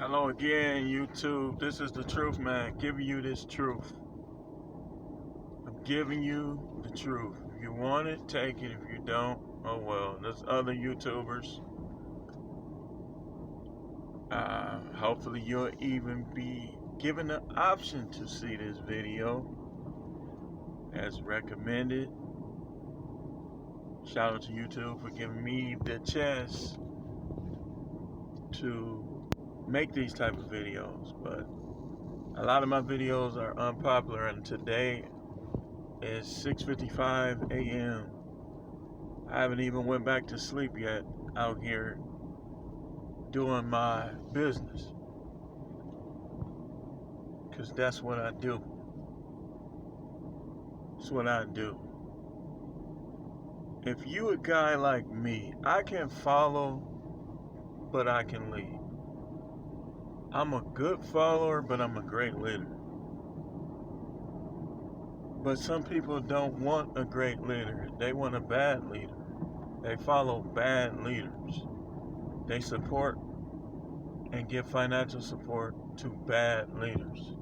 Hello again, YouTube. This is the truth, man. Giving you this truth. I'm giving you the truth. If you want it, take it. If you don't, oh well. There's other YouTubers. Hopefully, you'll even be given the option to see this video as recommended. Shout out to YouTube for giving me the chance to make these type of videos. But a lot of my videos are unpopular, and today is 6:55 a.m. I haven't even went back to sleep yet, out here doing my business, because that's what I do. That's what I do. If you a guy like me, I can follow, but I can lead. I'm a good follower, but I'm a great leader. But some people don't want a great leader. They want a bad leader. They follow bad leaders. They support and give financial support to bad leaders.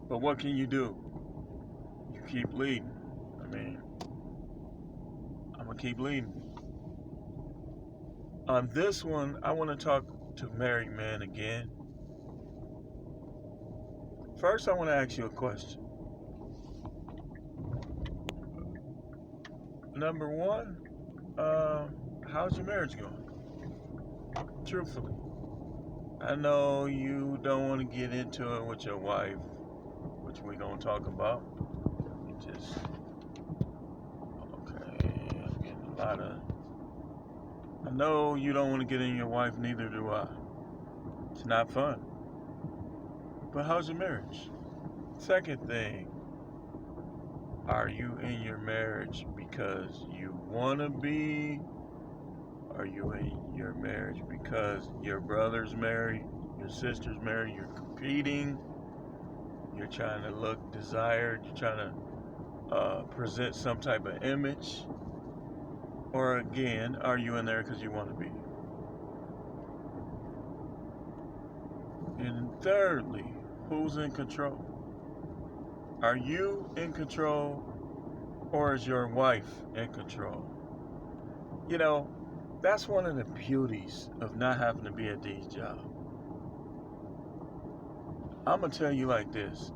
But what can you do? You keep leading. I'm going to keep leading. On this one, I want to talk to married men again. First, I want to ask you a question. Number one, how's your marriage going? Truthfully. I know you don't want to get into it with your wife, which we're going to talk about. I'm getting a lot of... I know you don't want to get in your wife, neither do I. It's not fun. But how's your marriage? Second thing, are you in your marriage because you want to be? Are you in your marriage because your brother's married, your sister's married, you're competing, you're trying to look desired, you're trying to present some type of image? Or again, are you in there because you want to be? And thirdly, who's in control? Are you in control, or is your wife in control? You know, that's one of the beauties of not having to be at these jobs. I'm going to tell you like this.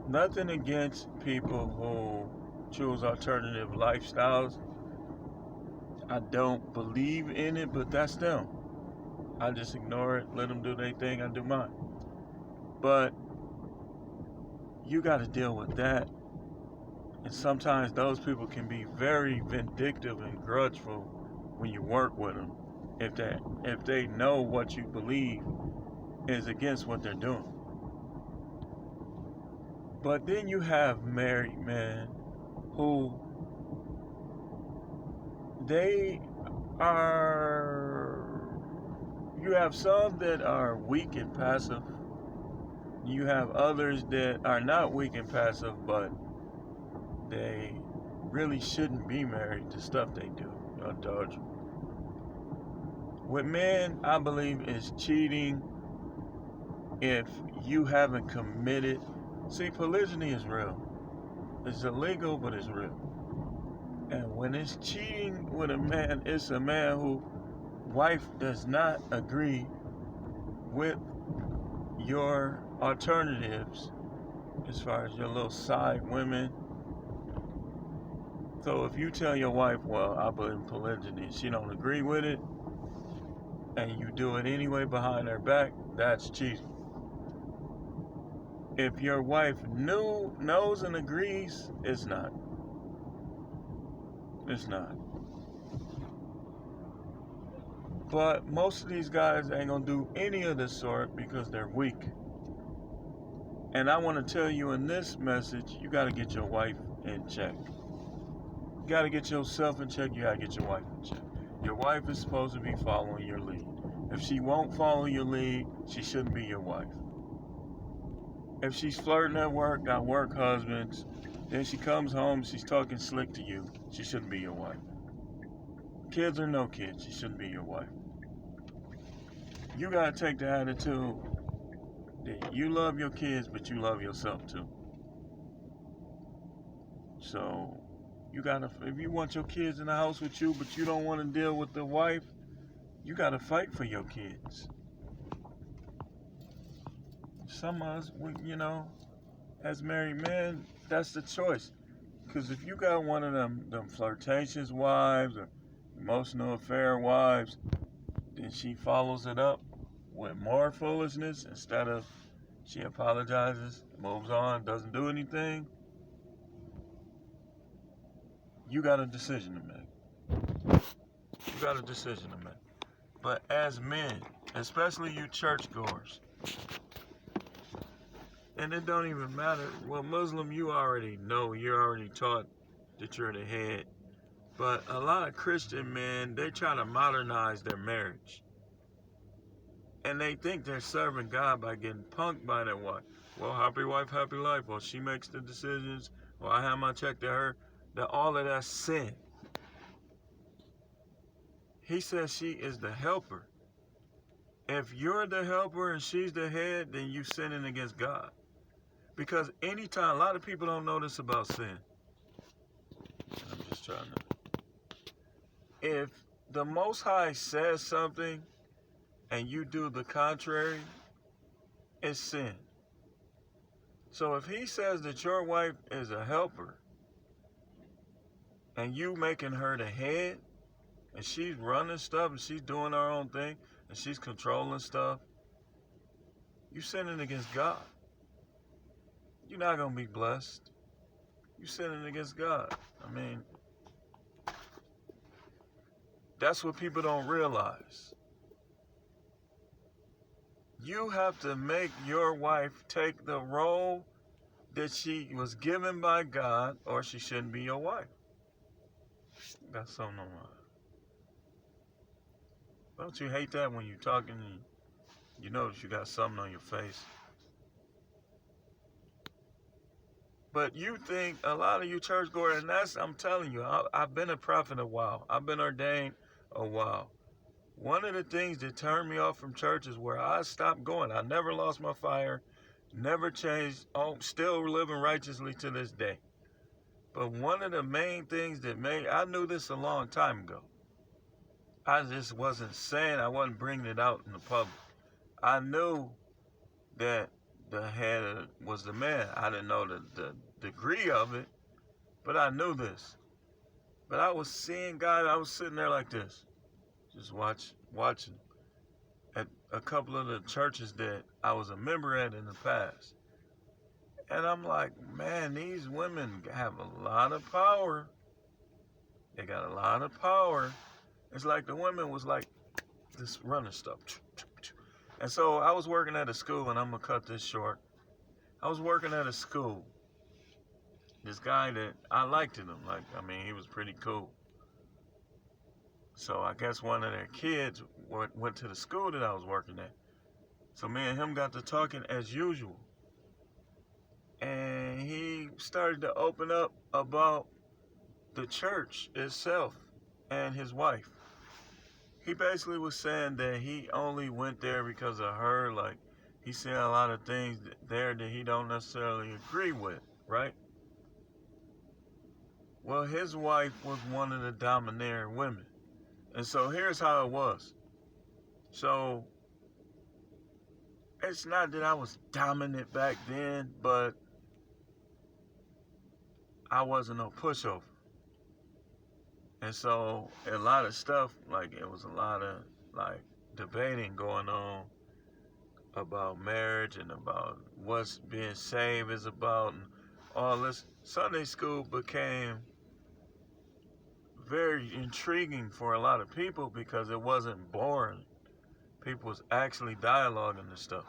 Nothing against people who choose alternative lifestyles. I don't believe in it, but that's them. I just ignore it, let them do their thing, I do mine. But you got to deal with that. And sometimes those people can be very vindictive and grudgeful when you work with them, if they know what you believe is against what they're doing. But then you have married men who you have some that are weak and passive. You have others that are not weak and passive, but they really shouldn't be married to stuff they do, adultery. With men, I believe it's cheating if you haven't committed. See, polygyny is real. It's illegal, but it's real. And when it's cheating with a man, it's a man who wife does not agree with your alternatives as far as your little side women. So if you tell your wife, well, I believe in polygyny, she don't agree with it, and you do it anyway behind her back, that's cheating. If your wife knows and agrees, it's not. It's not. But most of these guys ain't gonna do any of this sort because they're weak. And I want to tell you in this message, you gotta get your wife in check. You gotta get yourself in check, you gotta get your wife in check. Your wife is supposed to be following your lead. If she won't follow your lead, she shouldn't be your wife. If she's flirting at work, got work husbands, then she comes home, she's talking slick to you, she shouldn't be your wife. Kids or no kids, she shouldn't be your wife. You gotta take the attitude that you love your kids, but you love yourself too. So you gotta, if you want your kids in the house with you, but you don't want to deal with the wife, you gotta fight for your kids. Some of us, as married men, that's the choice. Because if you got one of them flirtatious wives or emotional affair wives, then she follows it up with more foolishness instead of she apologizes, moves on, doesn't do anything. You got a decision to make. You got a decision to make. But as men, especially you churchgoers, and it don't even matter. Well, Muslim, you already know, you're already taught that you're the head. But a lot of Christian men, they try to modernize their marriage. And they think they're serving God by getting punked by their wife. Well, happy wife, happy life. Well, she makes the decisions. Well, I hand my check to her. That all of that's sin. He says she is the helper. If you're the helper and she's the head, then you sinning against God. Because anytime, a lot of people don't know this about sin. I'm just trying to. If the Most High says something and you do the contrary, it's sin. So if he says that your wife is a helper and you making her the head and she's running stuff and she's doing her own thing and she's controlling stuff, you sinning against God. You're not going to be blessed. You're sinning against God. I mean, that's what people don't realize. You have to make your wife take the role that she was given by God, or she shouldn't be your wife. Got something on my. Don't you hate that when you're talking and you notice you got something on your face? But you think, a lot of you churchgoers, and that's, I'm telling you, I've been a prophet a while. I've been ordained a while. One of the things that turned me off from church is where I stopped going. I never lost my fire, never changed, still living righteously to this day. But one of the main things that I knew this a long time ago. I just wasn't saying, I wasn't bringing it out in the public. I knew that the head was the man. I didn't know the degree of it, but I knew this. But I was seeing God, I was sitting there like this, just watching at a couple of the churches that I was a member at in the past. And I'm like, man, these women have a lot of power. They got a lot of power. It's like the women was like this running stuff. And so I was working at a school, and I'm going to cut this short. I was working at a school. This guy that I liked him. He was pretty cool. So I guess one of their kids went to the school that I was working at. So me and him got to talking as usual. And he started to open up about the church itself and his wife. He basically was saying that he only went there because of her. Like, he said a lot of things there that he don't necessarily agree with, right? Well, his wife was one of the domineering women. And so here's how it was. So it's not that I was dominant back then, but I wasn't no pushover. And so a lot of stuff, it was a lot of debating going on about marriage and about what's being saved is about and all this. Sunday school became very intriguing for a lot of people because it wasn't boring. People was actually dialoguing and stuff.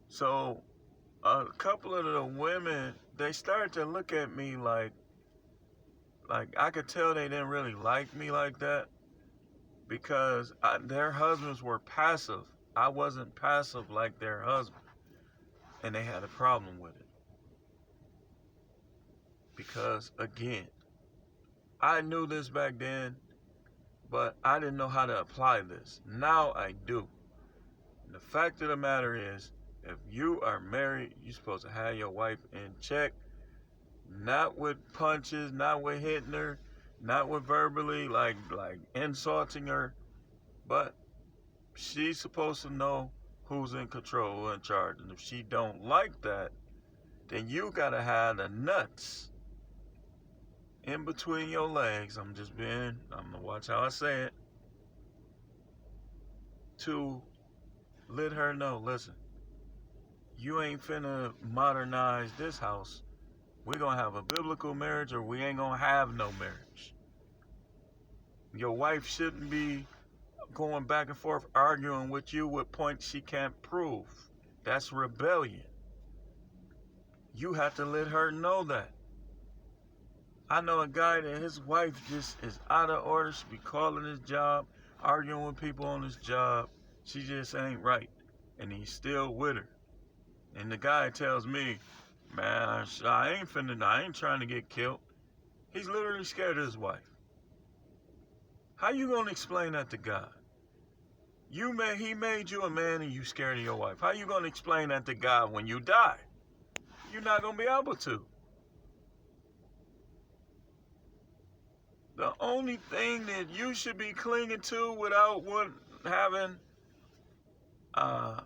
So a couple of the women, they started to look at me like I could tell they didn't really like me like that because their husbands were passive. I wasn't passive like their husband. And they had a problem with it. Because, again, I knew this back then, but I didn't know how to apply this. Now I do. The fact of the matter is, if you are married, you're supposed to have your wife in check, not with punches, not with hitting her, not with verbally like insulting her, but she's supposed to know who's in control, in charge. And if she don't like that, then you gotta have the nuts in between your legs. I'm gonna watch how I say it, to let her know, listen, you ain't finna modernize this house. We're gonna have a biblical marriage or we ain't gonna have no marriage. Your wife shouldn't be going back and forth arguing with you with points she can't prove. That's rebellion. You have to let her know that. I know a guy that his wife just is out of order. She be calling his job, arguing with people on his job. She just ain't right. And he's still with her. And the guy tells me, man, I ain't trying to get killed. He's literally scared of his wife. How you gonna explain that to God? He made you a man and you scared of your wife. How you gonna explain that to God when you die? You're not gonna be able to. The only thing that you should be clinging to without having, how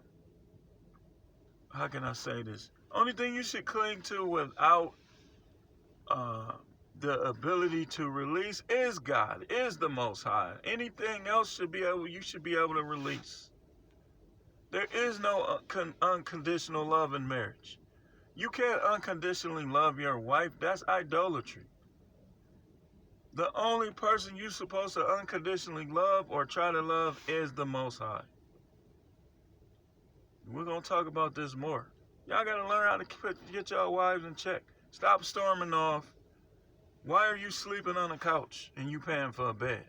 can I say this? Only thing you should cling to without the ability to release is God, is the Most High. Anything else you should be able to release. There is no unconditional love in marriage. You can't unconditionally love your wife. That's idolatry. The only person you're supposed to unconditionally love or try to love is the Most High. We're going to talk about this more. Y'all got to learn how to get your wives in check. Stop storming off. Why are you sleeping on a couch and you paying for a bed?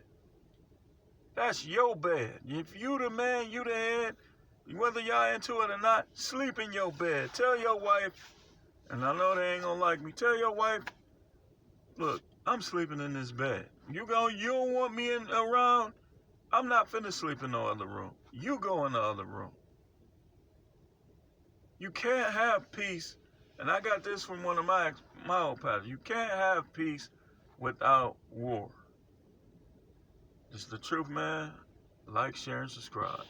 That's your bed. If you the man, you the head, whether y'all into it or not, sleep in your bed. Tell your wife, and I know they ain't going to like me, tell your wife, look, I'm sleeping in this bed. You don't want me around? I'm not finna sleep in no other room. You go in the other room. You can't have peace, and I got this from one of my old pastors. You can't have peace without war. This is the truth, man. Like, share, and subscribe.